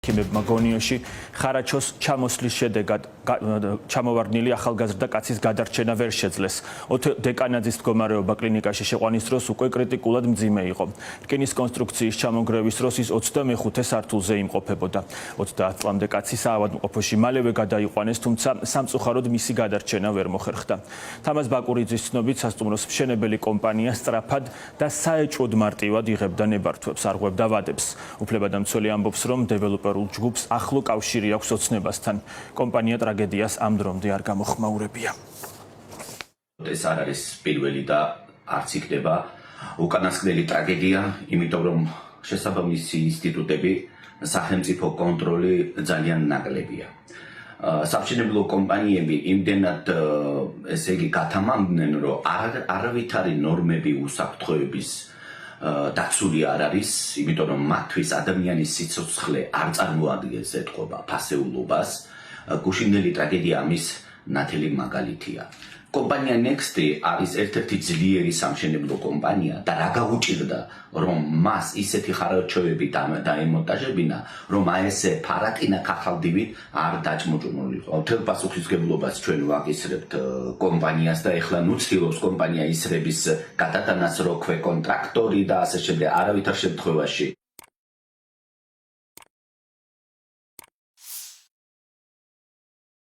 ქიმებმა გონიოში ხარაჩოს ჩამოსვლის შედეგად ჩამოვარდნილი ახალგაზრდა კაცის გადარჩენა ვერ შეძლეს. დეკანაძის მდგომარეობა კლინიკაში შეყვანის დროს უკვე კრიტიკულად მძიმე იყო. რკინის კონსტრუქციის ჩამონგრევის დროს ის 25 სართულზე იმყოფებოდა. 30 წლამდე კაცი საავადმყოფოში მალევე გადაიყვანეს, თუმცა სამწუხაროდ მისი გადარჩენა ვერ მოხერხდა. თამაზ ბაკურიძის ცნობით სასტუმროს მშენებელი კომპანია სწრაფად და საეჭვოდ მარტივად იღებდა ნებართვებს, არღვევდა ვადებს. უფლებადამცველი ამბობს, რომ დეველოპერულ ჯგუფს ახლო კავშირი აქვს ოცნებასთან. კომპანია ტრაგედიას ამ დრომდე არ გამოხმაურებია. ეს არ არის პირველი და არც იქნება უკანასკნელი ტრაგედია, იმიტომ რომ შესაბამისი ინსტიტუტები, სახელმწიფო კონტროლი ძალიან ნაკლებია. სამშენებლო კომპანიები იმდენად ესე იგი გათამამდნენ, რომ არავითარი ნორმები უსაფრთხოების დაცული არ არის, იმიტომ რომ მათთვის ადამიანის სიცოცხლე არ წარმოადგენს ეთყობა ფასეულობას. გუშინდელი ტრაგედია ამის ნათელი მაგალითია. კომპანია Nexty არის ერთ-ერთი ძლიერი სამშენებლო კომპანია და რა გაუჭირდა, რომ მას ისეთი ხარაჩოები დაემონტაჟებინა, რომ აი ესე ფარაკინა ქაღალდივით არ დაჭმოჭმულიყო. მთელ პასუხისმგებლობას ჩვენ ვაკისრებთ კომპანიას და ეხლა ნუ ცდილობს კომპანია ისრების გადატანას, რო ქვე კონტრაქტორი და ასე შემდეგ, არავითარ შემთხვევაში